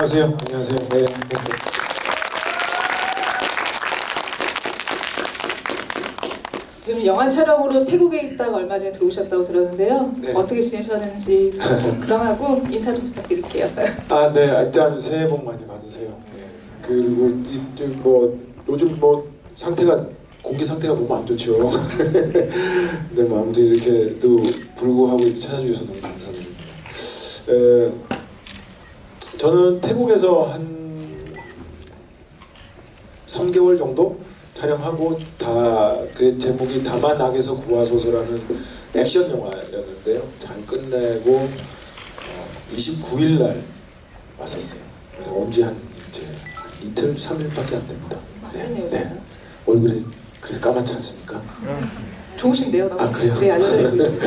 안녕하세요. 안녕하세요. 네. 배우님 영화 촬영으로 태국에 있다가 얼마 전에 들어오셨다고 들었는데요. 네. 어떻게 지내셨는지 그럼하고 인사 좀 부탁드릴게요. 아, 네. 일단 새해 복 많이 받으세요. 네. 그리고 뭐 요즘 뭐 상태가 공기 상태가 너무 안 좋죠. 근데 뭐 아무튼 이렇게도 불구하고 이렇게 찾아주셔서 너무 감사드립니다. 저는 태국에서 한 3개월 정도 촬영하고 다 그 제목이 다만 악에서 구하소서라는 액션 영화였는데요. 잘 끝내고 29일 날 왔었어요. 그래서 온지 한 이제 이틀, 3일밖에 안 됩니다. 맞네요, 진짜. 얼굴이 그렇게 까맣지 않습니까? 좋으신데요, 너무. 아, 그래요? 네, 알려드리고 있습니다.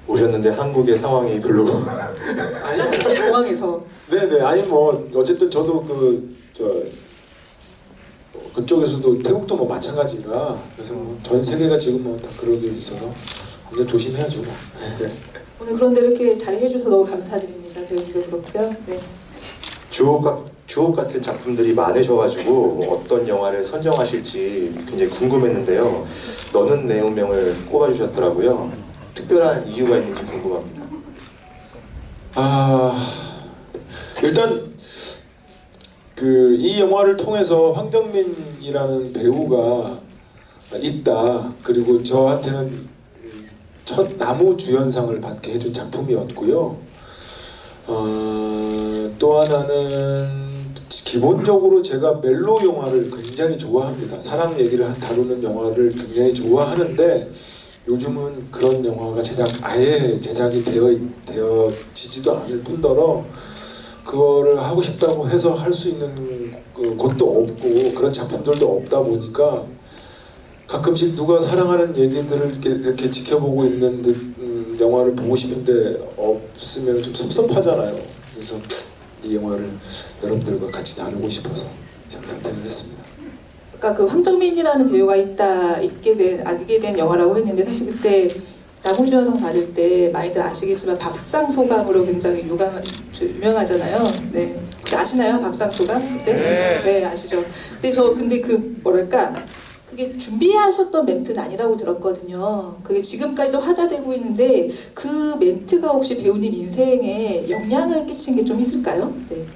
오셨는데 한국의 상황이 별로 그래서 저 공항에서 네네. 아니 뭐 어쨌든 저도 그쪽에서도 태국도 뭐 마찬가지라 그래서 뭐 전 세계가 지금 뭐 다 그러고 있어서 완전 조심해야죠. 뭐. 오늘 그런데 이렇게 자리해 주셔서 너무 감사드립니다. 배우님도 그렇고요. 네. 주옥 같은 작품들이 많으셔가지고 어떤 영화를 선정하실지 굉장히 궁금했는데요. 너는 내 운명을 꼽아주셨더라고요. 특별한 이유가 있는지 궁금합니다. 일단 이 영화를 통해서 황정민이라는 배우가 있다. 그리고 저한테는 첫 나무 주연상을 받게 해준 작품이었고요. 또 하나는 기본적으로 제가 멜로 영화를 굉장히 좋아합니다. 사랑 얘기를 다루는 영화를 굉장히 좋아하는데 요즘은 그런 영화가 아예 제작이 되어지지도 않을 뿐더러 그거를 하고 싶다고 해서 할 수 있는 곳도 없고 그런 작품들도 없다 보니까 가끔씩 누가 사랑하는 얘기들을 이렇게 지켜보고 있는 듯 영화를 보고 싶은데 없으면 좀 섭섭하잖아요. 그래서 이 영화를 여러분들과 같이 나누고 싶어서 제가 선택을 했습니다. 아까 그 황정민이라는 배우가 알게 된 영화라고 했는데 사실 그때 나무주연상 받을 때 많이들 아시겠지만 밥상소감으로 굉장히 유명하잖아요. 네, 혹시 아시나요? 밥상소감? 그때? 네, 아시죠. 근데 그게 준비하셨던 멘트는 아니라고 들었거든요. 그게 지금까지도 화제되고 있는데 그 멘트가 혹시 배우님 인생에 영향을 끼친 게 좀 있을까요? 네.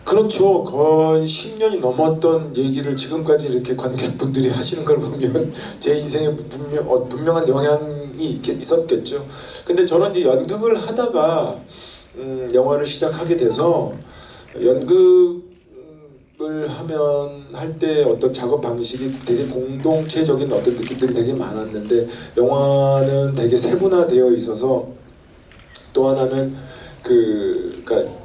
그렇죠. 거의 10년이 넘었던 얘기를 지금까지 이렇게 관객분들이 하시는 걸 보면 제 인생에 분명한 영향이 있었겠죠. 근데 저는 이제 연극을 하다가 영화를 시작하게 돼서 연극을 할 때 어떤 작업 방식이 되게 공동체적인 어떤 느낌들이 되게 많았는데 영화는 되게 세분화되어 있어서 또 하나는 그러니까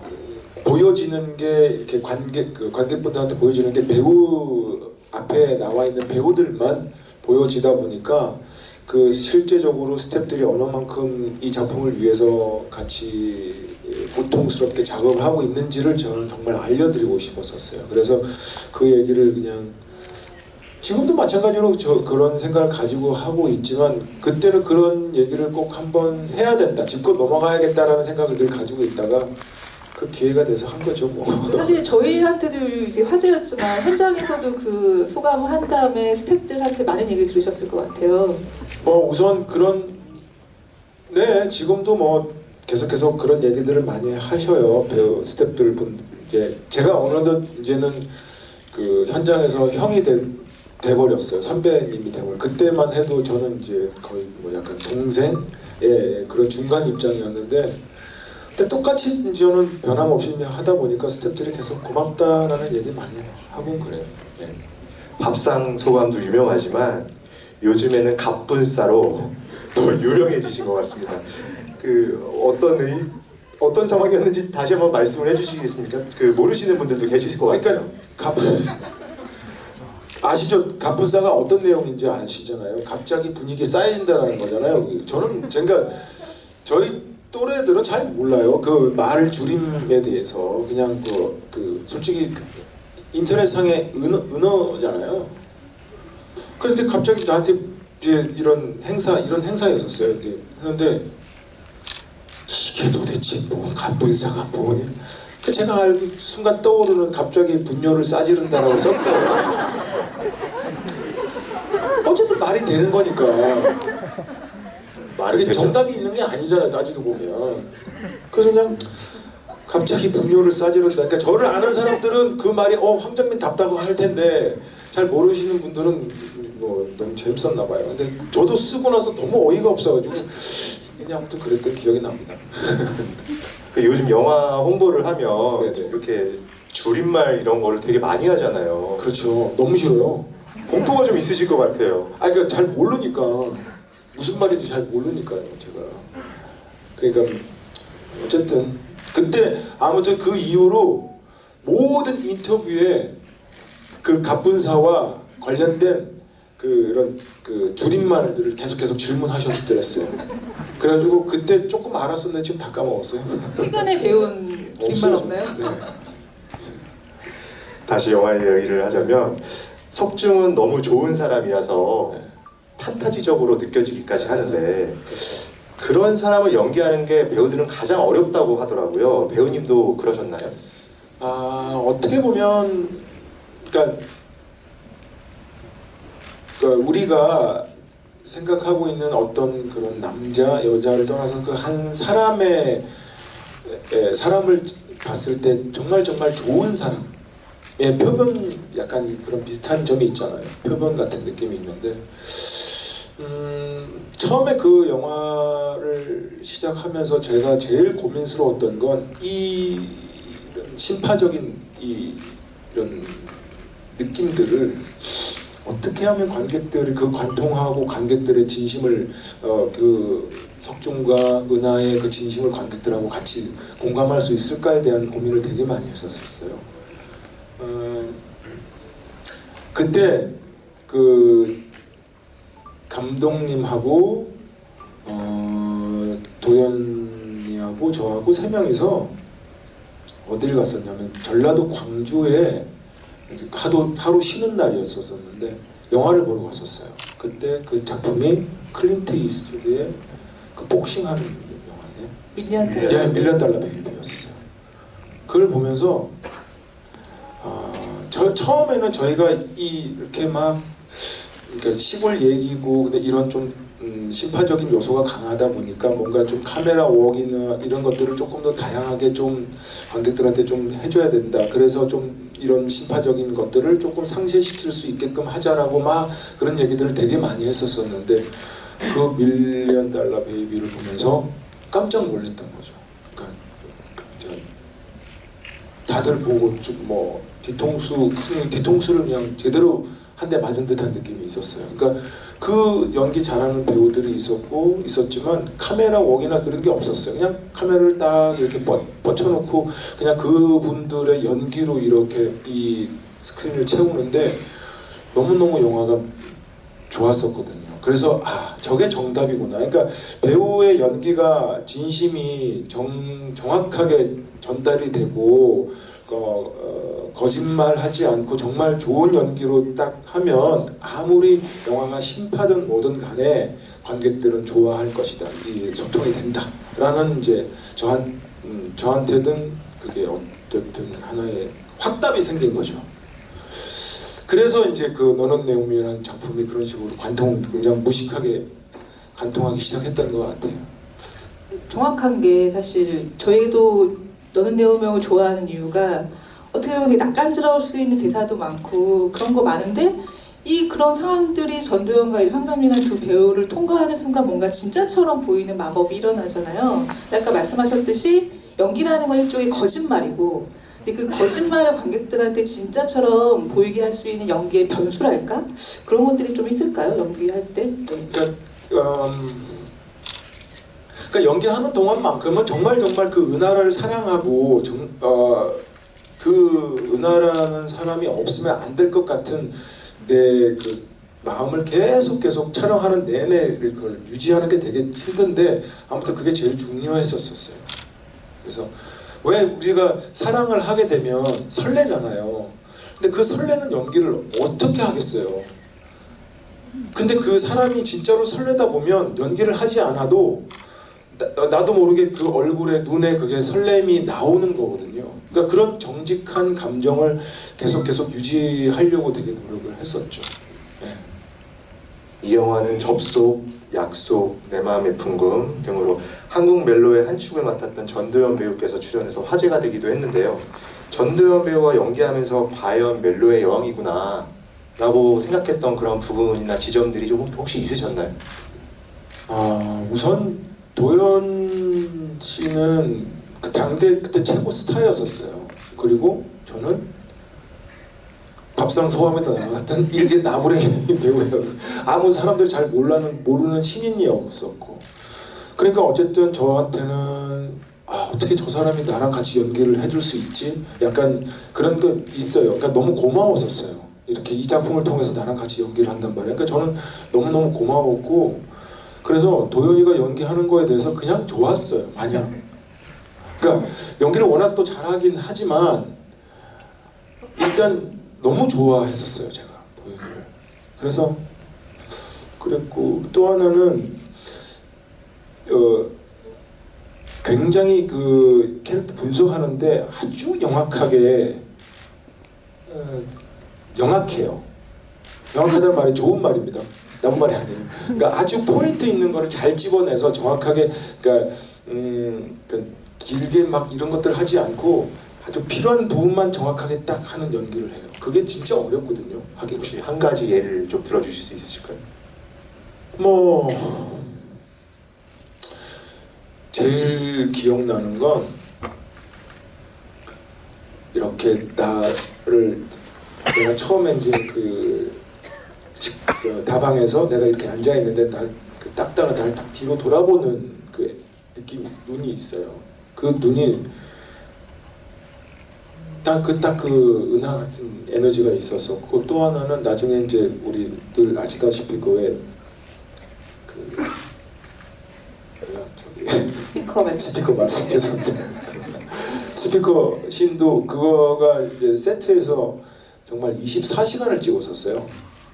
보여지는 게 이렇게 관객분들한테 보여지는 게 배우 앞에 나와 있는 배우들만 보여지다 보니까 그 실제적으로 스태프들이 얼마만큼 이 작품을 위해서 같이 고통스럽게 작업을 하고 있는지를 저는 정말 알려드리고 싶었었어요. 그래서 그 얘기를 그냥 지금도 마찬가지로 그런 생각을 가지고 하고 있지만 그때는 그런 얘기를 꼭 한번 해야 된다, 짚고 넘어가야겠다라는 생각을 늘 가지고 있다가 그 기회가 돼서 한 거죠 뭐. 사실 저희한테도 이게 화제였지만 현장에서도 그 소감을 한 다음에 스태프들한테 많은 얘기를 들으셨을 것 같아요. 뭐 우선 지금도 뭐 계속해서 그런 얘기들을 많이 하셔요. 배우 스태프들 이제 제가 어느덧 이제는 그 현장에서 형이 돼버렸어요. 선배님이 돼버려. 그때만 해도 저는 이제 거의 뭐 약간 동생 그런 중간 입장이었는데. 근데 똑같이 저는 변함없이 하다 보니까 스태프들이 계속 고맙다라는 얘기 많이 하고 그래요. 네. 밥상 소감도 유명하지만 요즘에는 갑분싸로 더 유명해지신 것 같습니다. 어떤 상황이었는지 다시 한번 말씀을 해주시겠습니까? 모르시는 분들도 계실 것 같아요. 그러니까 아시죠? 갑분싸가 어떤 내용인지 아시잖아요. 갑자기 분위기 쌓인다는 거잖아요. 제가 저희 또래들은 잘 몰라요. 그 말 줄임에 대해서 그냥 솔직히 인터넷상의 은어잖아요. 그런데 갑자기 나한테 이제 이런 행사였었어요. 그런데 이게 도대체 뭐 갑분사가 뭐냐. 그 제가 순간 떠오르는 갑자기 분뇨를 싸지른다라고 썼어요. 어쨌든 말이 되는 거니까. 말이 그게 되죠. 정답이 있는 게 아니잖아요, 따지고 보면. 그래서 그냥 갑자기 분뇨를 싸지른다. 그러니까 저를 아는 사람들은 그 말이 황정민 답다고 할 텐데 잘 모르시는 분들은 뭐 너무 재밌었나 봐요. 근데 저도 쓰고 나서 너무 어이가 없어가지고 그냥 아무튼 그랬던 기억이 납니다. 그 요즘 영화 홍보를 하면 네네. 이렇게 줄임말 이런 거를 되게 많이 하잖아요. 그렇죠. 너무 싫어요. 공포가 좀 있으실 것 같아요. 그러니까 잘 모르니까 무슨 말인지 잘 모르니까요, 제가. 그러니까 어쨌든 그때 아무튼 그 이후로 모든 인터뷰에 그 갑분사와 관련된 그런 그 줄임말들을 계속 질문하셨더랬어요. 그래가지고 그때 조금 알았었는데 지금 다 까먹었어요. 최근에 배운 줄임말 없나요? 네. 다시 영화 이야기를 하자면 석중은 너무 좋은 사람이라서 네. 판타지적으로 느껴지기까지 하는데 그런 사람을 연기하는 게 배우들은 가장 어렵다고 하더라고요. 배우님도 그러셨나요? 어떻게 보면 그러니까 우리가 생각하고 있는 어떤 그런 남자 여자를 떠나서 그 한 사람의 사람을 봤을 때 정말 좋은 사람의 표본 약간 그런 비슷한 점이 있잖아요. 표본 같은 느낌이 있는데 처음에 그 영화를 시작하면서 제가 제일 고민스러웠던 건 이런 심파적인 이런 느낌들을 어떻게 하면 관객들이 그 관통하고 관객들의 진심을 그 석중과 은하의 그 진심을 관객들하고 같이 공감할 수 있을까에 대한 고민을 되게 많이 했었어요. 그때 그 감독님하고 도연이하고 저하고 세 명이서 어디를 갔었냐면 전라도 광주에 하루 쉬는 날이었었는데 영화를 보러 갔었어요. 그때 그 작품이 클린트 이스트우드의 그 복싱하는 영화인데 밀리언 달러. 예, 밀리언 달러 베이비였었어요. 그걸 보면서 처음에는 저희가 이렇게 막 그러니까 시골 얘기고 근데 이런 좀 심파적인 요소가 강하다 보니까 뭔가 좀 카메라 웍이나 이런 것들을 조금 더 다양하게 좀 관객들한테 좀 해줘야 된다. 그래서 좀 이런 심파적인 것들을 조금 상쇄시킬 수 있게끔 하자라고 막 그런 얘기들을 되게 많이 했었었는데 그 밀리언 달러 베이비를 보면서 깜짝 놀랐던 거죠. 그러니까 다들 보고 좀 뭐 뒤통수를 그냥 제대로 한 대 맞은 듯한 느낌이 있었어요. 그러니까 그 연기 잘하는 배우들이 있었지만 카메라 웍이나 그런 게 없었어요. 그냥 카메라를 딱 이렇게 뻗쳐놓고 그냥 그 분들의 연기로 이렇게 이 스크린을 채우는데 너무너무 영화가 좋았었거든요. 그래서 저게 정답이구나. 그러니까 배우의 연기가 진심이 정확하게 전달이 되고 거짓말하지 않고 정말 좋은 연기로 딱 하면 아무리 영화가 심파든 뭐든 간에 관객들은 좋아할 것이다. 이 소통이 된다라는 이제 저한테는 그게 어쨌든 하나의 확답이 생긴 거죠. 그래서 이제 그 너는 내 운명이라는 작품이 그런 식으로 굉장히 무식하게 관통하기 시작했던 것 같아요. 정확한 게 사실 저희도 너는 내 운명을 좋아하는 이유가 어떻게 보면 되게 낯간지러울 수 있는 대사도 많고 그런 거 많은데 그런 상황들이 전도연과 황정민한 두 배우를 통과하는 순간 뭔가 진짜처럼 보이는 마법이 일어나잖아요. 아까 말씀하셨듯이 연기라는 건 일종의 거짓말이고 근데 그 거짓말을 관객들한테 진짜처럼 보이게 할 수 있는 연기의 변수랄까? 그런 것들이 좀 있을까요? 연기할 때? 네. 그러니까 연기하는 동안만큼은 정말 그 은하를 사랑하고 그 은하라는 사람이 없으면 안 될 것 같은 내 그 마음을 계속 촬영하는 내내 그걸 유지하는 게 되게 힘든데 아무튼 그게 제일 중요했었어요. 그래서 왜 우리가 사랑을 하게 되면 설레잖아요. 근데 그 설레는 연기를 어떻게 하겠어요? 근데 그 사람이 진짜로 설레다 보면 연기를 하지 않아도 나도 모르게 그 얼굴에 눈에 그게 설렘이 나오는 거거든요. 그러니까 그런 정직한 감정을 계속 유지하려고 되게 노력을 했었죠. 네. 이 영화는 접속, 약속, 내 마음의 풍금 등으로 한국 멜로의 한 축을 맡았던 전도연 배우께서 출연해서 화제가 되기도 했는데요. 전도연 배우가 연기하면서 과연 멜로의 여왕이구나 라고 생각했던 그런 부분이나 지점들이 좀 혹시 있으셨나요? 우선 도연 씨는 그 당대 그때 최고 스타였었어요. 그리고 저는 밥상 소감에도 나왔던 일개 나부랭이 배우예요. 아무 사람들 잘 모르는 신인이었었고, 그러니까 어쨌든 저한테는 어떻게 저 사람이 나랑 같이 연기를 해줄 수 있지? 약간 그런 거 있어요. 그러니까 너무 고마웠었어요. 이렇게 이 작품을 통해서 나랑 같이 연기를 한단 말이에요. 그러니까 저는 너무너무 고마웠고, 그래서 도연이가 연기하는 거에 대해서 그냥 좋았어요. 마냥. 그러니까 연기를 워낙 또 잘하긴 하지만 일단 너무 좋아했었어요, 제가 도연이를. 그래서 그랬고, 또 하나는 굉장히 그 캐릭터 분석하는데 아주 영악하게 영악해요. 영악하다는 말이 좋은 말입니다. 나쁜 말이 아니에요. 그러니까 아주 포인트 있는 거를 잘 집어내서 정확하게, 그러니까 길게 막 이런 것들 하지 않고 아주 필요한 부분만 정확하게 딱 하는 연기를 해요. 그게 진짜 어렵거든요. 하기. 혹시 한 가지 예를 좀 들어주실 수 있으실까요? 뭐 제일 기억나는 건 이렇게 내가 처음에 이제 그 다방에서 내가 이렇게 앉아 있는데 그 딱딱한 날 딱 뒤로 돌아보는 그 느낌, 눈이 있어요. 그 눈이 딱 그 은하 같은 에너지가 있었었고, 또 하나는 나중에 이제 우리들 아시다시피 스피커 말씀. 스피커 말씀 죄송합니다. 스피커 씬도 그거가 이제 세트에서 정말 24시간을 찍었었어요.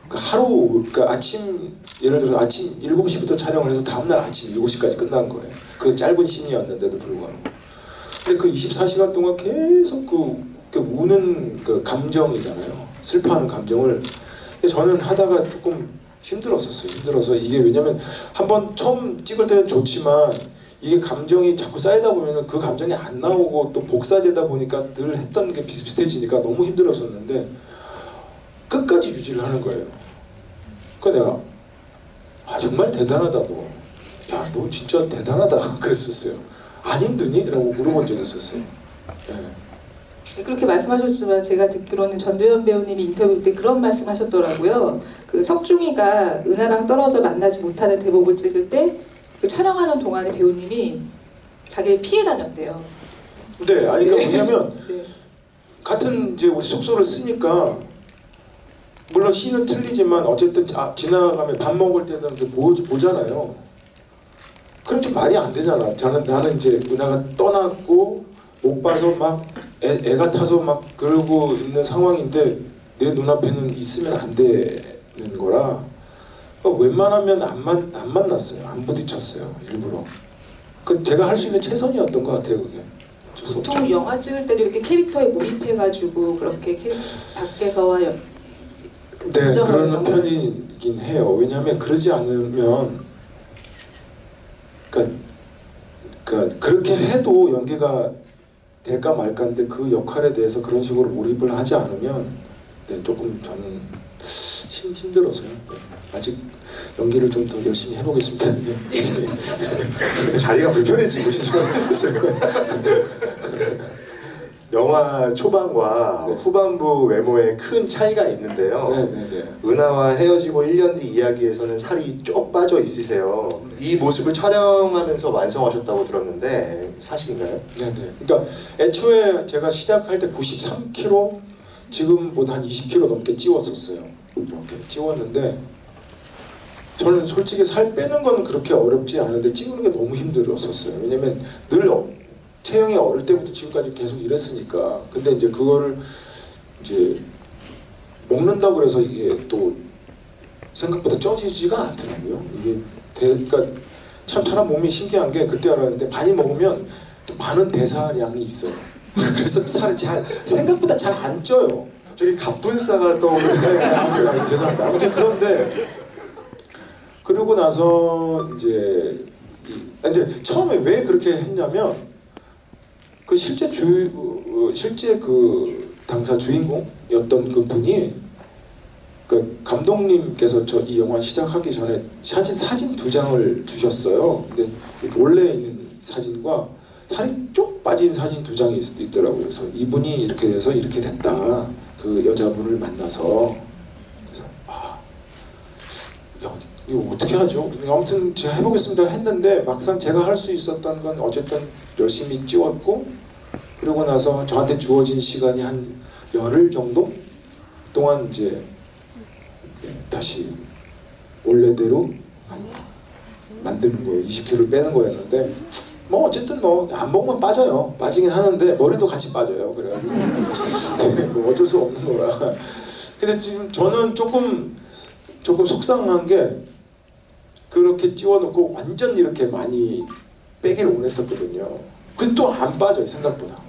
그러니까 하루, 그러니까 아침, 예를 들어서 아침 7시부터 촬영을 해서 다음날 아침 7시까지 끝난 거예요. 그 짧은 씬이었는데도 불구하고. 근데 그 24시간 동안 계속 그 우는 그 감정이잖아요. 슬퍼하는 감정을. 근데 저는 하다가 조금 힘들었어요. 힘들어서 이게, 왜냐면 한번 처음 찍을 때는 좋지만 이게 감정이 자꾸 쌓이다 보면 그 감정이 안 나오고 또 복사되다 보니까 늘 했던 게 비슷비슷해지니까 너무 힘들었었는데 끝까지 유지를 하는 거예요. 그러니까 내가 정말 대단하다 너. 야, 너 진짜 대단하다 그랬었어요. 안 힘드니? 라고 물어본 적이 있었어요. 네. 그렇게 말씀하셨지만 제가 듣기로는 전도연 배우님이 인터뷰 때 그런 말씀하셨더라고요. 그 석중이가 은하랑 떨어져 만나지 못하는 대목을 찍을 때 그 촬영하는 동안에 배우님이 자기를 피해 다녔대요. 네, 아니 그러니까 뭐냐면 네. 같은 이제 우리 숙소를 쓰니까 물론 씬은 틀리지만 어쨌든 지나가면 밥 먹을 때도 이렇게 보잖아요. 그럼 좀 말이 안 되잖아. 나는 이제 은하가 떠났고 못 봐서 막 애가 타서 막 그러고 있는 상황인데 내 눈앞에는 있으면 안 되는 거라 웬만하면 안 만났어요. 안 부딪혔어요. 일부러. 그 제가 할 수 있는 최선이었던 것 같아요. 그게. 보통 영화 찍을 때도 이렇게 캐릭터에 몰입해가지고 그렇게 밖에서와 그 네, 감정을 그러는 편이긴 해요. 왜냐하면 그러지 않으면 그러니까 그렇게 해도 연기가 될까 말까인데 그 역할에 대해서 그런 식으로 몰입을 하지 않으면 네, 조금 저는 힘들어서요. 네. 아직 연기를 좀 더 열심히 해보겠습니다. 네. 자리가 불편해지고 있어요. 영화 초반과 네. 후반부 외모에 큰 차이가 있는데요. 네. 은하와 헤어지고 1년 뒤 이야기에서는 살이 쪽 빠져 있으세요. 이 모습을 촬영하면서 완성하셨다고 들었는데 사실인가요? 네. 그러니까 애초에 제가 시작할 때 93kg, 지금보다 한 20kg 넘게 찌웠었어요. 이렇게 찌웠는데 저는 솔직히 살 빼는 거는 그렇게 어렵지 않은데 찌우는 게 너무 힘들었었어요. 왜냐면 늘 체형이 어릴 때부터 지금까지 계속 이랬으니까. 근데 이제 그거를 이제 먹는다고 해서 이게 또 생각보다 쪄지지가 않더라고요. 이게 그러니까 참 사람 몸이 신기한 게 그때 알았는데 많이 먹으면 또 많은 대사량이 있어요. 그래서 살이 잘 생각보다 잘 안 쪄요. 저기 갑분싸가 떠오르는데 아무튼 죄송합니다. 아무튼 그런데 그러고 나서 이제 처음에 왜 그렇게 했냐면 그 실제 그 당사 주인공이었던 그 분이 그 감독님께서 이 영화 시작하기 전에 사진 2장을 주셨어요. 근데 원래 있는 사진과 살이 쭉 빠진 사진 2장이 있더라고요. 그래서 이분이 이렇게 돼서 이렇게 됐다. 그 여자분을 만나서 그래서 야, 이거 어떻게 하죠? 아무튼 제가 해보겠습니다 했는데 막상 제가 할 수 있었던 건 어쨌든 열심히 찍었고 그러고 나서 저한테 주어진 시간이 한 열흘 정도 동안 이제 다시 원래대로 만드는 거예요. 20kg를 빼는 거였는데 뭐 어쨌든 뭐 안 먹으면 빠져요. 빠지긴 하는데 머리도 같이 빠져요. 그래가지고 뭐 어쩔 수 없는 거라. 근데 지금 저는 조금 속상한 게 그렇게 찌워놓고 완전 이렇게 많이 빼기를 원했었거든요. 근데 또 안 빠져요 생각보다.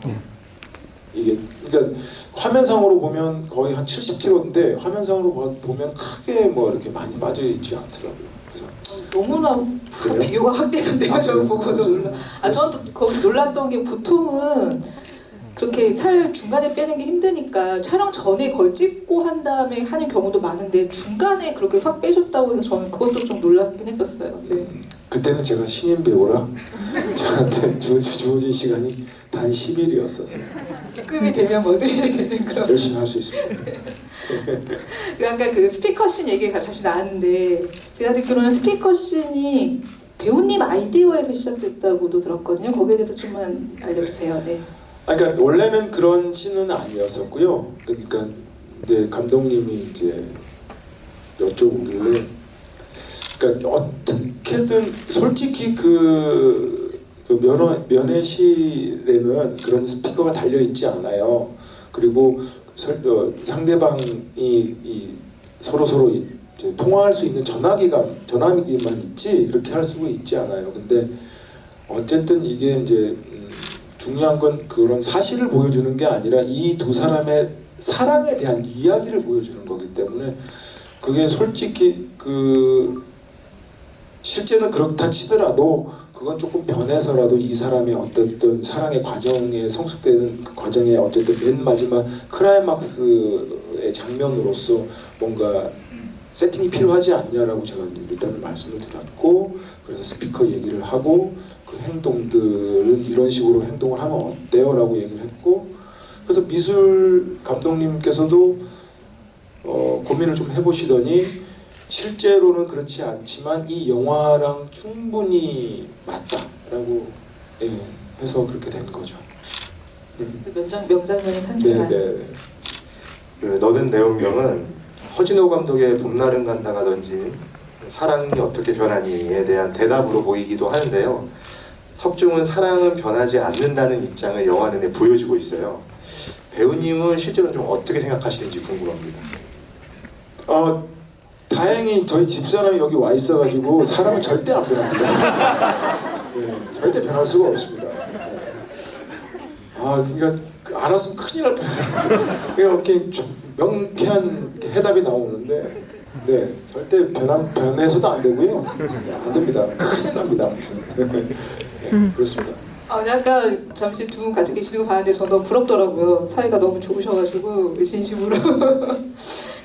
이게 그러니까 화면상으로 보면 거의 한 70kg인데 화면상으로 보면 크게 뭐 이렇게 많이 빠져 있지 않더라고요. 그래서 너무나 그래요? 비교가 확 되던데요. 저 그래요? 보고도 놀라. 저는 또 거기 놀랐던 게 보통은 그렇게 살 중간에 빼는 게 힘드니까 촬영 전에 걸 찍고 한 다음에 하는 경우도 많은데 중간에 그렇게 확 빼줬다고 해서 저는 그것도 좀 놀랍긴 했었어요. 네. 그때는 제가 신인 배우라 저한테 주어진 시간이 단 10일이었어서 입금이 되면 뭐든지 되는 그런. 열심히 할 수 있습니다. 아까 그 스피커씬 얘기가 잠시 나왔는데 제가 듣기로는 스피커씬이 배우님 아이디어에서 시작됐다고도 들었거든요. 거기에 대해서 좀만 알려주세요. 네. 그러니까 원래는 그런 씬은 아니었었고요. 그러니까 이제 감독님이 이제 여쭤보길래, 그러니까 어떻게든 솔직히 그 면회실에는 그런 스피커가 달려 있지 않아요. 그리고 상대방이 서로 이제 통화할 수 있는 전화기만 있지 그렇게 할 수가 있지 않아요. 근데 어쨌든 이게 이제 중요한 건 그런 사실을 보여주는 게 아니라 이 두 사람의 사랑에 대한 이야기를 보여주는 거기 때문에 그게 솔직히 실제는 그렇다 치더라도 그건 조금 변해서라도 이 사람의 어떤 사랑의 과정에 성숙되는 그 과정에 어쨌든 맨 마지막 클라이막스의 장면으로서 뭔가 세팅이 필요하지 않냐라고 제가 일단 말씀을 드렸고, 그래서 스피커 얘기를 하고 그 행동들은 이런 식으로 행동을 하면 어때요? 라고 얘기를 했고, 그래서 미술 감독님께서도 고민을 좀 해보시더니 실제로는 그렇지 않지만 이 영화랑 충분히 맞다라고 해서 그렇게 된 거죠. 명장면이 탄생한. 네. 그 너는 내 운명은 허진호 감독의 봄날은 간다가 던진 사랑이 어떻게 변하니에 대한 대답으로 보이기도 하는데요. 석중은 사랑은 변하지 않는다는 입장을 영화 내내 보여주고 있어요. 배우님은 실제로 좀 어떻게 생각하시는지 궁금합니다. 다행히 저희 집사람이 여기 와 있어가지고 사람은 절대 안 변합니다. 네, 절대 변할 수가 없습니다. 네. 그러니까 알았으면 큰일 날 뻔했어요. 이렇게 좀 명쾌한 해답이 나오는데, 네, 절대 변해서도 안 되고요. 안 됩니다. 큰일 납니다. 아무튼. 네, 그렇습니다. 약간 잠시 두 분 같이 계시는 거 봤는데 저 너무 부럽더라고요. 사이가 너무 좋으셔가지고 진심으로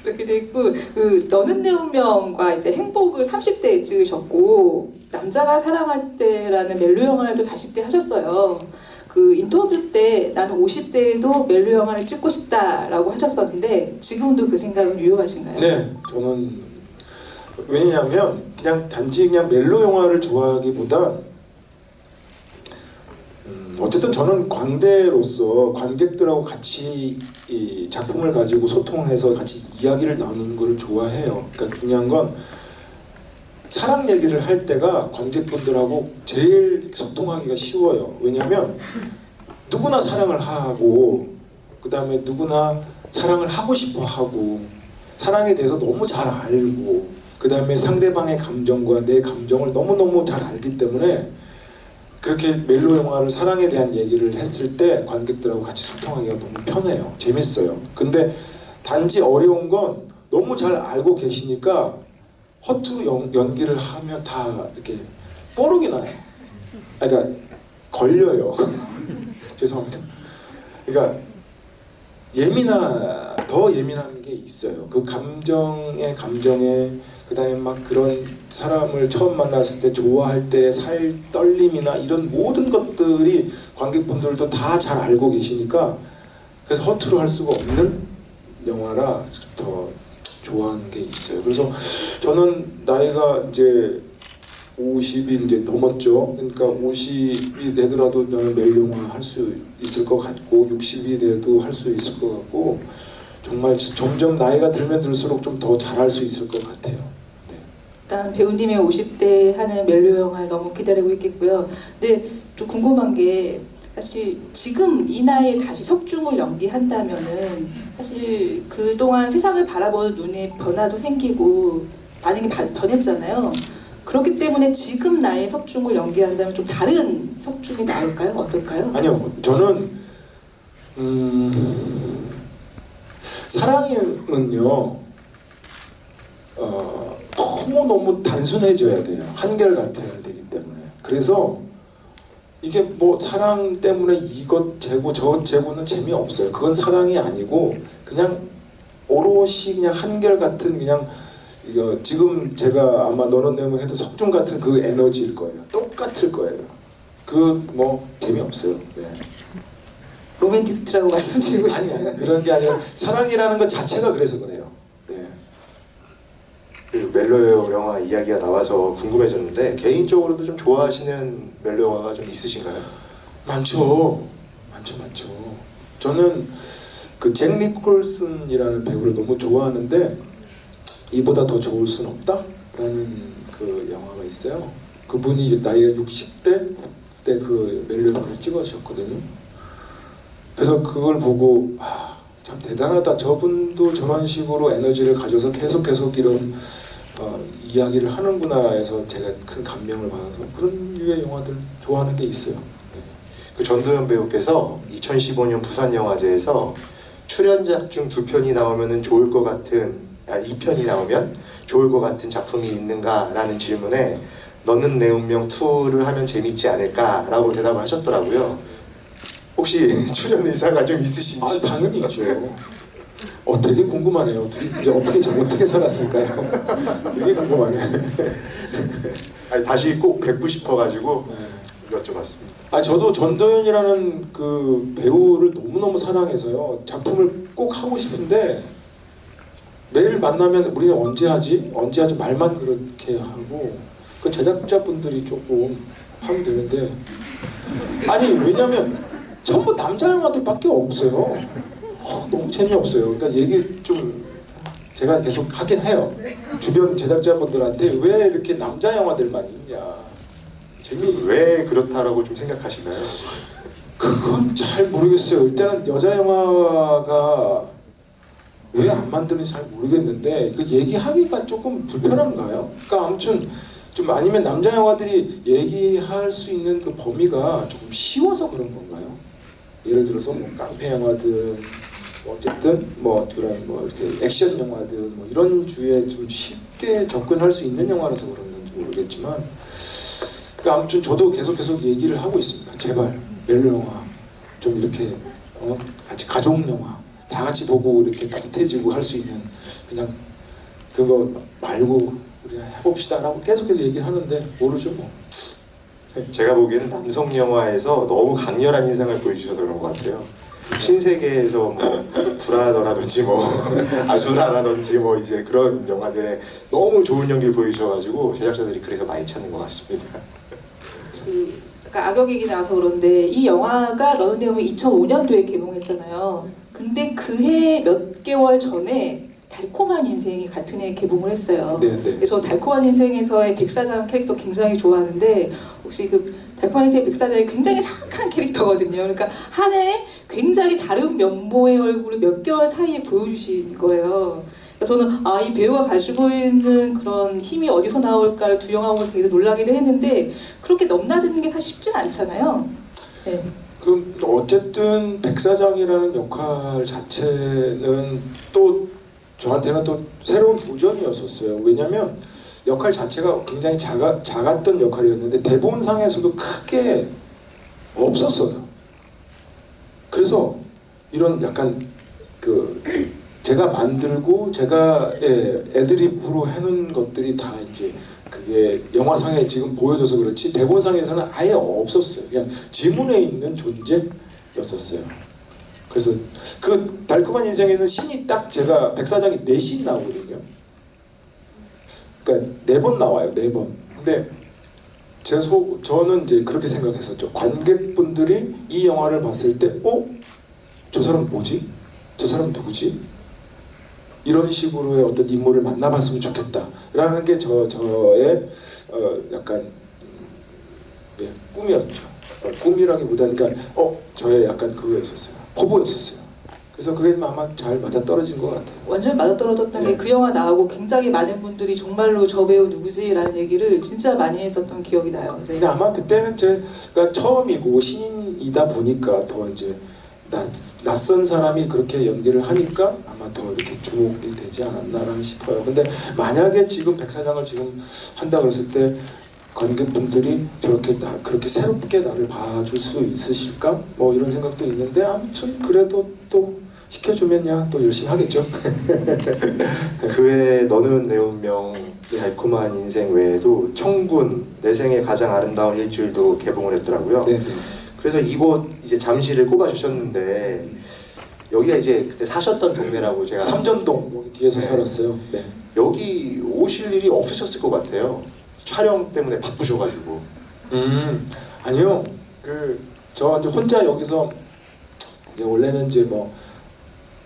그렇게 돼 있고, 그 너는 내 운명과 이제 행복을 30대에 찍으셨고 남자가 사랑할 때라는 멜로 영화를 또 40대 하셨어요. 그 인터뷰 때 나는 50대에도 멜로 영화를 찍고 싶다라고 하셨었는데 지금도 그 생각은 유효하신가요? 네, 저는 왜냐하면 단지 멜로 영화를 좋아하기보다 어쨌든 저는 관대로서 관객들하고 같이 이 작품을 가지고 소통해서 같이 이야기를 나누는 걸 좋아해요. 그러니까 중요한 건 사랑 얘기를 할 때가 관객분들하고 제일 소통하기가 쉬워요. 왜냐하면 누구나 사랑을 하고 그 다음에 누구나 사랑을 하고 싶어 하고 사랑에 대해서 너무 잘 알고 그 다음에 상대방의 감정과 내 감정을 너무너무 잘 알기 때문에 그렇게 멜로 영화를 사랑에 대한 얘기를 했을 때 관객들하고 같이 소통하기가 너무 편해요. 재밌어요. 근데 단지 어려운 건 너무 잘 알고 계시니까 허투루 연기를 하면 다 이렇게 뽀록이 나요. 그러니까 걸려요. 죄송합니다. 그러니까 더 예민한 게 있어요. 그 감정에 그다음에 막 그런 사람을 처음 만났을 때 좋아할 때 살 떨림이나 이런 모든 것들이 관객분들도 다 잘 알고 계시니까 그래서 허투루 할 수가 없는 영화라 더 좋아하는 게 있어요. 그래서 저는 나이가 이제 50이 이제 넘었죠. 그러니까 50이 되더라도 나는 멜로 영화 할 수 있을 것 같고 60이 돼도 할 수 있을 것 같고 정말 점점 나이가 들면 들수록 좀 더 잘할 수 있을 것 같아요. 네. 일단 배우님의 50대 하는 멜로 영화 너무 기다리고 있겠고요. 근데 좀 궁금한 게 사실 지금 이 나이에 다시 석중을 연기한다면은 사실 그동안 세상을 바라보는 눈의 변화도 생기고 반응이 변했잖아요. 그렇기 때문에 지금 나이에 석중을 연기한다면 좀 다른 석중이 나올까요? 어떨까요? 아니요, 저는 사랑은요 너무 단순해져야 돼요. 한결같아야 되기 때문에. 그래서 이게 뭐 사랑 때문에 이것 재고 저것 재고는 재미없어요. 그건 사랑이 아니고 그냥 오롯이 그냥 한결같은 그냥 이거 지금 제가 아마 너는 내면 해도 석중 같은 그 에너지일 거예요. 똑같을 거예요. 그 뭐 재미없어요. 네. 로맨티스트라고 말씀드리고 싶어요. 아니 그런 게 아니라 사랑이라는 것 자체가 그래서 그래요. 네. 그 멜로 영화 이야기가 나와서 궁금해졌는데 개인적으로도 좀 좋아하시는 멜로 영화가 좀 있으신가요? 많죠. 저는 그 잭 니콜슨이라는 배우를 너무 좋아하는데 이보다 더 좋을 순 없다라는 그 영화가 있어요. 그분이 나이가 60대 때 그 멜로 영화를 찍으셨거든요. 그래서 그걸 보고 참 대단하다. 저분도 저런 식으로 에너지를 가져서 계속 이런 이야기를 하는구나 해서 제가 큰 감명을 받아서 그런 류의 영화들 좋아하는 게 있어요. 네. 그 전도연 배우께서 2015년 부산영화제에서 출연작 중 2편이 나오면 좋을 것 같은 2편이 나오면 좋을 것 같은 작품이 있는가라는 질문에 너는 내 운명 2를 하면 재밌지 않을까라고 대답을 하셨더라고요. 혹시 출연 의사가 좀 있으신지? 당연히 있죠. 되게 궁금하네요. 둘이 이제 어떻게 살았을까요? 되게 궁금하네. 아니, 다시 꼭 뵙고 싶어가지고 여쭤봤습니다. 저도 전도연이라는 그 배우를 너무너무 사랑해서요. 작품을 꼭 하고 싶은데 매일 만나면 우리는 언제 하지 말만 그렇게 하고 그 제작자분들이 조금 하면 되는데 왜냐면 전부 남자 영화들밖에 없어요. 너무 재미없어요. 그러니까 얘기 좀 제가 계속 하긴 해요. 주변 제작자분들한테 왜 이렇게 남자 영화들만 있냐. 왜 그렇다라고 좀 생각하시나요? 그건 잘 모르겠어요. 일단은 여자 영화가 왜 안 만드는지 잘 모르겠는데 그 얘기하기가 조금 불편한가요? 그러니까 아무튼 좀 아니면 남자 영화들이 얘기할 수 있는 그 범위가 조금 쉬워서 그런 건가요? 예를 들어서 뭐 깡패 영화든 어쨌든 뭐 그런 뭐 이렇게 액션 영화든 뭐 이런 주에 좀 쉽게 접근할 수 있는 영화라서 그런 건지 모르겠지만 그러니까 아무튼 저도 계속 얘기를 하고 있습니다. 제발 멜로 영화 좀 이렇게 같이 가족 영화 다 같이 보고 이렇게 따뜻해지고 할 수 있는 그냥 그거 말고 우리가 해봅시다라고 계속 얘기를 하는데 모르죠 뭐. 제가 보기에는 남성 영화에서 너무 강렬한 인상을 보여주셔서 그런 것 같아요. 신세계에서 뭐 불화더라든지 뭐 아수라라든지 뭐 이제 그런 영화들에 너무 좋은 연기를 보여주셔가지고 제작자들이 그래서 많이 찾는 것 같습니다. 아까 악역 얘기 나와서 그런데 이 영화가 너는 내 운명 2005년도에 개봉했잖아요. 근데 그해 몇 개월 전에 달콤한 인생이 같은 해에 개봉을 했어요. 네, 네. 그래서 달콤한 인생에서의 백사장 캐릭터 굉장히 좋아하는데 혹시 그 달콤한 인생 백사장이 굉장히 사악한 캐릭터거든요. 그러니까 한 해에 굉장히 다른 면모의 얼굴을 몇 개월 사이에 보여주신 거예요. 그래서 저는 이 배우가 가지고 있는 그런 힘이 어디서 나올까를 두영하고서 되게 놀라기도 했는데 그렇게 넘나드는 게 사실 쉽진 않잖아요. 네. 그럼 어쨌든 백사장이라는 역할 자체는 또 저한테는 또 새로운 도전이었었어요. 왜냐면 역할 자체가 굉장히 작았던 역할이었는데 대본상에서도 크게 없었어요. 그래서 이런 약간 그 제가 만들고 제가 애드립으로 해놓은 것들이 다 이제 그게 영화상에 지금 보여줘서 그렇지 대본상에서는 아예 없었어요. 그냥 지문에 있는 존재였었어요. 그래서 그 달콤한 인생에는 신이 딱 제가 백사장이 4신 나오거든요. 그러니까 4번 나와요. 4번. 근데 저는 이제 그렇게 생각했었죠. 관객분들이 이 영화를 봤을 때 저 사람 뭐지? 저 사람 누구지? 이런 식으로의 어떤 인물을 만나봤으면 좋겠다라는 게 저의 약간 꿈이었죠. 꿈이라기보다는 그러니까 저의 약간 그거였었어요. 포부였었어요. 그래서 그게 아마 잘 맞아 떨어진 것 같아요. 완전 맞아떨어졌던 게 그 영화 나오고 굉장히 많은 분들이 정말로 저 배우 누구지라는 얘기를 진짜 많이 했었던 기억이 나요. 네. 근데 아마 그때는 제가 처음이고 신인이다 보니까 더 이제 낯선 사람이 그렇게 연기를 하니까 아마 더 이렇게 주목이 되지 않았나라는 싶어요. 근데 만약에 지금 백사장을 지금 한다 그랬을 때 관객분들이 저렇게 그렇게 새롭게 나를 봐줄 수 있으실까? 뭐 이런 생각도 있는데 아무튼 그래도 또 시켜주면야 또 열심히 하겠죠. 그 외에 너는 내 운명, 달콤한 인생 외에도 청군, 내 생의 가장 아름다운 일주일도 개봉을 했더라고요. 네. 그래서 이곳 이제 잠시를 꼽아주셨는데 여기가 이제 그때 사셨던 동네라고 제가 삼전동 여기 뒤에서 네. 살았어요. 네. 여기 오실 일이 없으셨을 것 같아요. 촬영 때문에 바쁘셔가지고. 아니요. 저 이제 혼자 여기서 이제 원래는 이제 뭐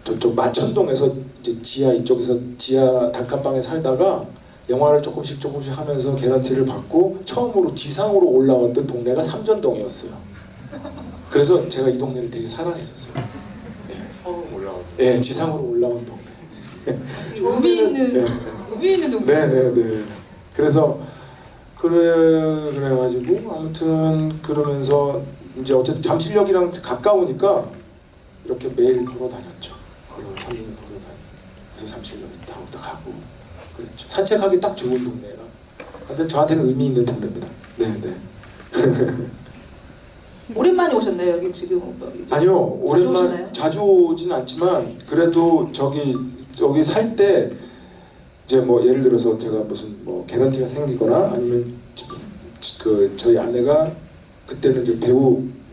저쪽 마천동에서 이제 지하 이쪽에서 지하 단칸방에 살다가 영화를 조금씩 하면서 개런티를 받고 처음으로 지상으로 올라왔던 동네가 삼전동이었어요. 그래서 제가 이 동네를 되게 사랑했었어요. 올라왔. 예, 지상으로 올라온 동네. 의미 있는 동네. 네네네. 그래서 그래가지고 아무튼 그러면서 이제 어쨌든 잠실역이랑 가까우니까 이렇게 매일 걸어 다녔죠. 삼전을 걸어 다니고 그래서 잠실역에서 타고 가고 그랬죠. 산책하기 딱 좋은 동네라. 근데 저한테는 의미 있는 동네입니다. 네네. 오랜만에 오셨나요 여기 지금? 아니요, 오랜만 오시나요? 자주 오진 않지만 그래도 저기 살 때 이제 뭐 예를 들어서 제가 무슨 뭐 개런티가 생기거나 아니면 저희 아내가 그때는 이제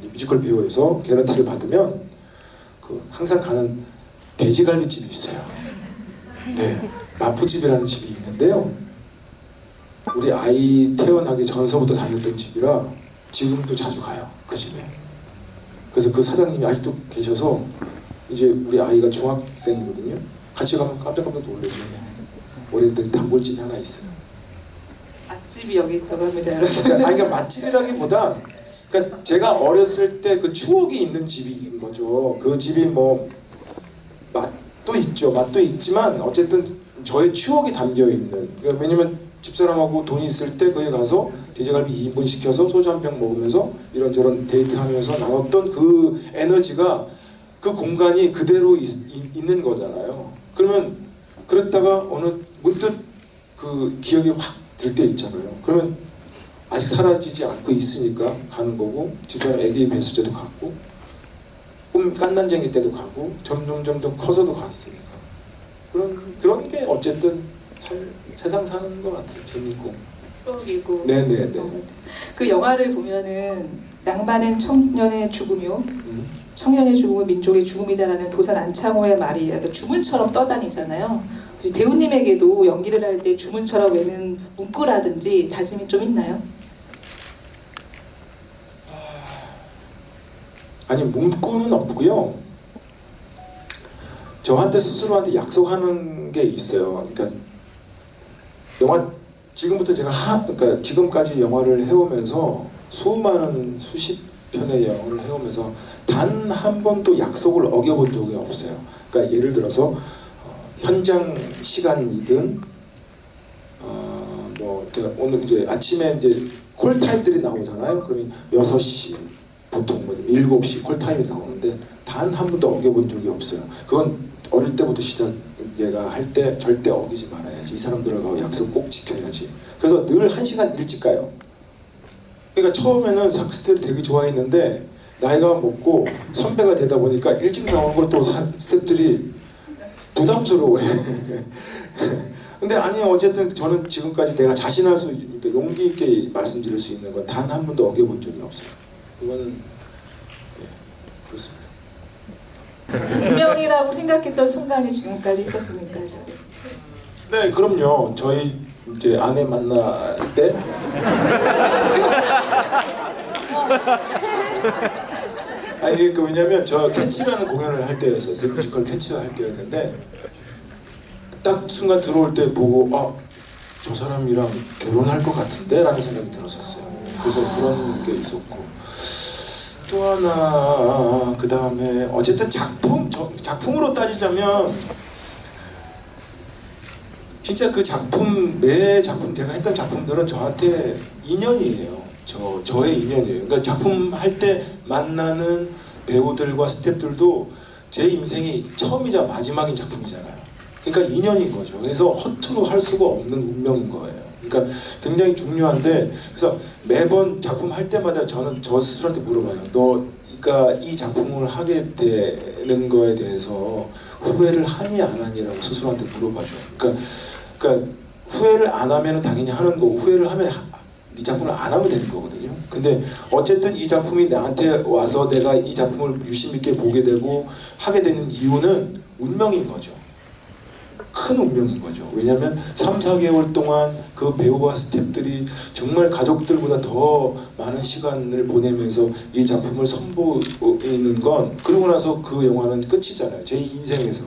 뮤지컬 배우여서 개런티를 받으면 항상 가는 돼지갈비집이 있어요. 네, 마포집이라는 집이 있는데요. 우리 아이 태어나기 전서부터 다녔던 집이라 지금도 자주 가요. 그 집에. 그래서 그 사장님이 아직도 계셔서 이제 우리 아이가 중학생이거든요. 같이 가면 깜짝깜짝 놀라죠. 오래된 단골집이 하나 있어요. 맛집이 여기 있다고 합니다, 여러분. 그러니까 맛집이라기보다 그러니까 제가 어렸을 때 그 추억이 있는 집인 거죠. 그 집이 뭐 맛도 있지만 어쨌든 저의 추억이 담겨 있는. 그러니까 왜냐면 집사람하고 돈이 있을 때 거기 가서 돼지갈비 2인분 시켜서 소주 한 병 먹으면서 이런저런 데이트하면서 나눴던 그 에너지가 그 공간이 그대로 있는 거잖아요. 그러면 그랬다가 문득 그 기억이 확 들 때 있잖아요. 그러면 아직 사라지지 않고 있으니까 가는 거고 집사람 애기 뵀을 때도 갔고 깐난쟁이 때도 가고 점점 커서도 갔으니까 그런 게 어쨌든 세상 사는 것 같아요. 재밌고 추억이고. 네네네. 그 영화를 보면은 낭만은 청년의 죽음이요. 청년의 죽음은 민족의 죽음이다라는 도산 안창호의 말이 약간 주문처럼 떠다니잖아요. 배우님에게도 연기를 할 때 주문처럼 외는 문구라든지 다짐이 좀 있나요? 아니 문구는 없고요. 저한테 스스로한테 약속하는 게 있어요. 그러니까 영화 지금부터 제가 그러니까 지금까지 영화를 해오면서 수많은 수십 편의 영화를 해오면서 단 한 번도 약속을 어겨본 적이 없어요. 그러니까 예를 들어서 현장 시간이든 뭐 오늘 이제 아침에 이제 콜타임들이 나오잖아요. 그러면 6시 보통 뭐 7시 콜타임이 나오는데 단 한 번도 어겨본 적이 없어요. 그건 어릴 때부터 시작 얘가 할 때 절대 어기지 말아야지. 이 사람들하고 약속 꼭 지켜야지. 그래서 늘 1시간 일찍 가요. 그러니까 처음에는 스텝들이 되게 좋아했는데 나이가 먹고 선배가 되다 보니까 일찍 나오는 걸 또 스텝들이 부담스러워해. 근데 아니 어쨌든 저는 지금까지 내가 자신할 수 있는 용기 있게 말씀드릴 수 있는 건 단 한 번도 어겨본 적이 없어요. 이거는 그렇습니다. 운명이라고 생각했던 순간이 지금까지 있었습니까? 네, 그럼요. 저희 이제 아내 만날 때 아니 그 왜냐면 저 캐치라는 공연을 할 때였어요. 뮤지컬 캐치 할 때였는데 딱 순간 들어올 때 보고 저 사람이랑 결혼할 것 같은데 라는 생각이 들었었어요. 그래서 그런 게 있었고 또 하나 그 다음에 어쨌든 작품으로 따지자면 진짜 그 매 작품 제가 했던 작품들은 저한테 인연이에요. 저의 인연이에요. 그러니까 작품 할 때 만나는 배우들과 스태프들도 제 인생이 처음이자 마지막인 작품이잖아요. 그러니까 인연인 거죠. 그래서 허투루 할 수가 없는 운명인 거예요. 그러니까 굉장히 중요한데 그래서 매번 작품 할 때마다 저는 저 스스로한테 물어봐요. 너가 이 작품을 하게 되는 거에 대해서 후회를 하니 안 하니라고 스스로한테 물어봐줘요. 그러니까 후회를 안 하면 당연히 하는 거고 후회를 하면 이 작품을 안 하면 되는 거거든요. 근데 어쨌든 이 작품이 나한테 와서 내가 이 작품을 유심 있게 보게 되고 하게 되는 이유는 운명인 거죠. 큰 운명인 거죠. 왜냐하면 3, 4개월 동안 그 배우와 스태프들이 정말 가족들보다 더 많은 시간을 보내면서 이 작품을 선보이는 건 그러고 나서 그 영화는 끝이잖아요. 제 인생에서.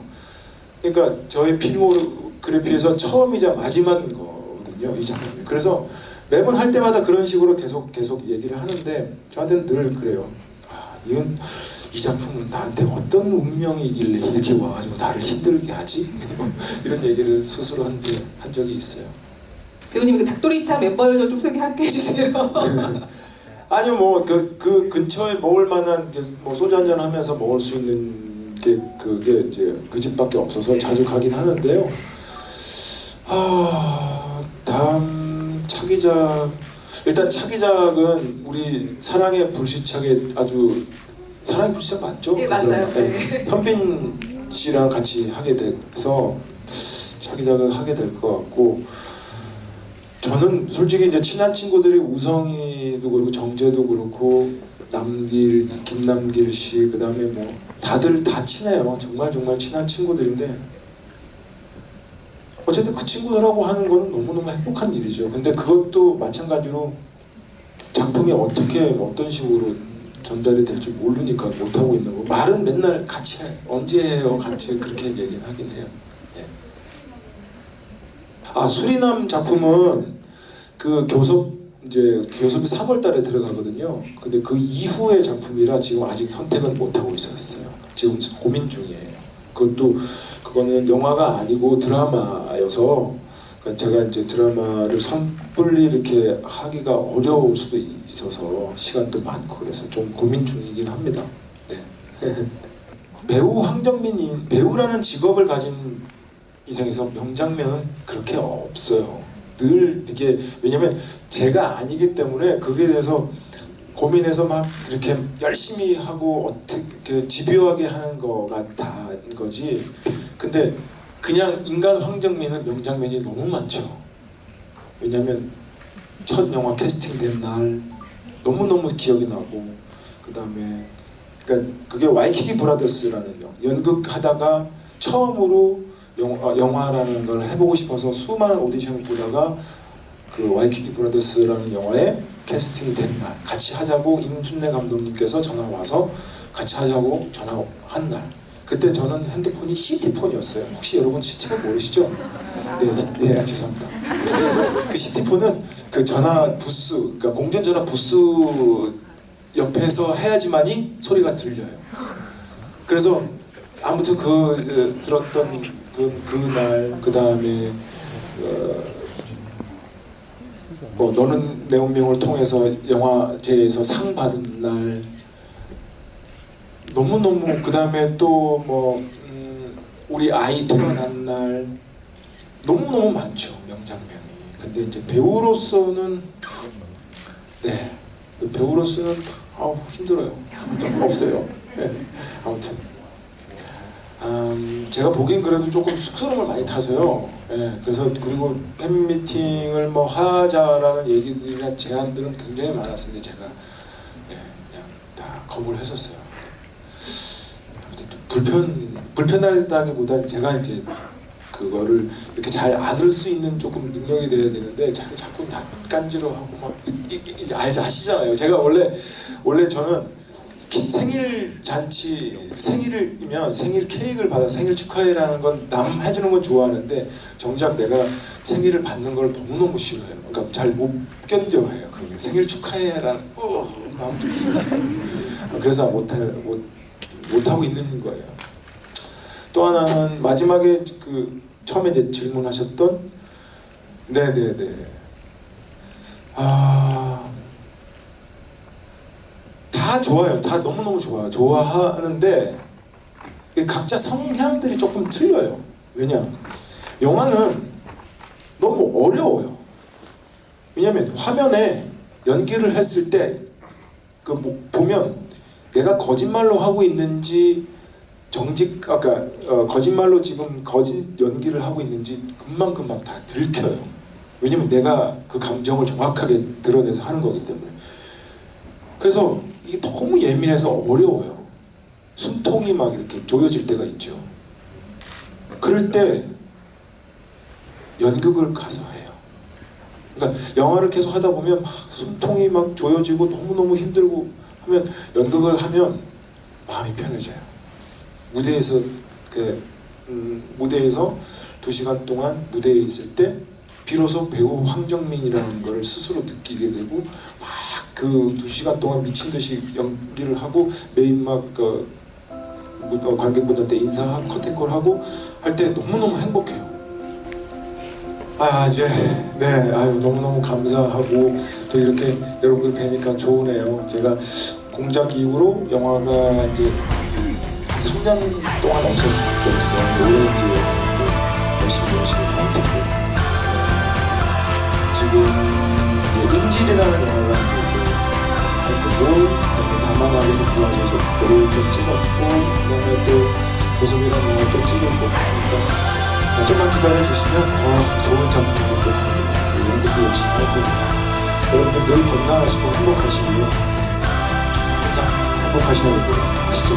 그러니까 저의 필모그래피에서 처음이자 마지막인 거거든요. 이 작품이. 그래서 매번 할 때마다 그런 식으로 계속 얘기를 하는데 저한테는 늘 그래요. 이 작품은 나한테 어떤 운명이길래 이렇게 와가지고 나를 힘들게 하지? 이런 얘기를 스스로 한 적이 있어요. 배우님 그 닭도리탕 멤버들 좀 소개해 주세요. 아니요 뭐 그 근처에 먹을 만한 뭐 소주 한잔 하면서 먹을 수 있는 게 그게 이제 그 집밖에 없어서 자주 가긴 하는데요. 다음 차기작 일단 차기작은 우리 사랑의 불시착에 아주 사랑의 불시착 맞죠? 네 맞아요. 네. 현빈 씨랑 같이 하게 돼서 차기작을 하게 될 것 같고 저는 솔직히 이제 친한 친구들이 우성이도 그렇고 정재도 그렇고 김남길 씨 그다음에 뭐 다들 다 친해요. 정말 친한 친구들인데 어쨌든 그 친구들하고 하는 거는 너무너무 행복한 일이죠. 근데 그것도 마찬가지로 작품이 어떤 식으로 전달이 될지 모르니까 못하고 있는 거. 말은 맨날 같이 해. 언제 해요? 같이 그렇게 얘기는 하긴 해요. 예. 수리남 작품은 그 교섭이 3월달에 들어가거든요. 근데 그 이후의 작품이라 지금 아직 선택은 못 하고 있었어요. 지금 고민 중이에요. 그거는 영화가 아니고 드라마여서 제가 이제 드라마를 섣불리 이렇게 하기가 어려울 수도 있어서 시간도 많고 그래서 좀 고민 중이긴 합니다. 네. 배우 황정민이 배우라는 직업을 가진 이상에서 명장면은 그렇게 없어요. 늘 이게 왜냐면 제가 아니기 때문에 그게 대해서 고민해서 막 이렇게 열심히 하고 어떻게 집요하게 하는 거가 다인 거지. 근데 그냥 인간 황정민은 명장면이 너무 많죠. 왜냐면 첫 영화 캐스팅된 날 너무너무 기억이 나고 그다음에 그러니까 그게 와이키키 브라더스라는 연극하다가 처음으로 영화라는 걸 해보고 싶어서 수많은 오디션을 보다가 그 와이키키 브라더스라는 영화에 캐스팅이 된 날 같이 하자고 임순례 감독님께서 전화 와서 같이 하자고 전화한 날 그때 저는 핸드폰이 시티폰이었어요. 혹시 여러분 시티폰 모르시죠? 네, 죄송합니다. 그 시티폰은 그 전화 부스, 그러니까 공중전화 부스 옆에서 해야지만이 소리가 들려요. 그래서 아무튼 들었던 그날, 그 다음에 뭐 너는 내 운명을 통해서 영화제에서 상 받은 날, 너무너무, 그 다음에 또 뭐 우리 아이 태어난 날, 너무너무 많죠, 명장면이. 근데 이제 배우로서는 힘들어요. 없어요. 네. 아무튼 제가 보기엔 그래도 조금 쑥스러움을 많이 타서요. 예, 그래서 그리고 팬미팅을 뭐 하자라는 얘기들이나 제안들은 굉장히 많았는데 제가 그냥 다 거부를 했었어요. 아무튼 좀 불편하다기보단 제가 이제 그거를 이렇게 잘 안을 수 있는 조금 능력이 돼야 되는데 자꾸 낯간지러하고 막 이제 아시잖아요. 제가 원래 저는 생일 잔치, 생일이면 생일 케이크를 받아 생일 축하해라는 건 남 해주는 건 좋아하는데 정작 내가 생일을 받는 걸 너무너무 싫어해요. 그러니까 잘 못 견뎌해요. 그게 생일 축하해라는 마음 들고 있어요. 그래서 못하고 있는 거예요. 또 하나는 마지막에 처음에 이제 질문하셨던 다 좋아요. 다 너무너무 좋아요. 좋아하는데 각자 성향들이 조금 틀려요. 왜냐? 영화는 너무 어려워요. 왜냐면 화면에 연기를 했을 때 보면 내가 거짓말로 하고 있는지 거짓말로 지금 거짓 연기를 하고 있는지 금방금방 다 들켜요. 왜냐면 내가 그 감정을 정확하게 드러내서 하는 거기 때문에. 그래서 이게 너무 예민해서 어려워요. 숨통이 막 이렇게 조여질 때가 있죠. 그럴 때 연극을 가서 해요. 그러니까 영화를 계속 하다 보면 막 숨통이 막 조여지고 너무너무 힘들고 하면 연극을 하면 마음이 편해져요. 무대에서 2시간 동안 무대에 있을 때 비로소 배우 황정민이라는 걸 스스로 느끼게 되고 막 그 2시간 동안 미친 듯이 연기를 하고 메인 관객분들한테 인사하고 커튼콜 하고 할 때 너무너무 행복해요. 너무너무 감사하고 또 이렇게 여러분들 뵈니까 좋으네요. 제가 공작 이후로 영화가 이제 3년 동안 없었을 때 있어요. 올해 이제 열심히 할 텐데 지금 이제 인질이라는 영화가 이제 할 거고 다만학에서 부활해서 노래를 좀 찍었고 그다음에 또 교섭이라는 영화 또 찍을 거고 그러니까 좀만 기다려주시면 더 좋은 작품으로 또 연극도 열심히 할 거고 여러분들 늘 건강하시고 행복하시고요. 항상 행복하셔야 되고 아시죠?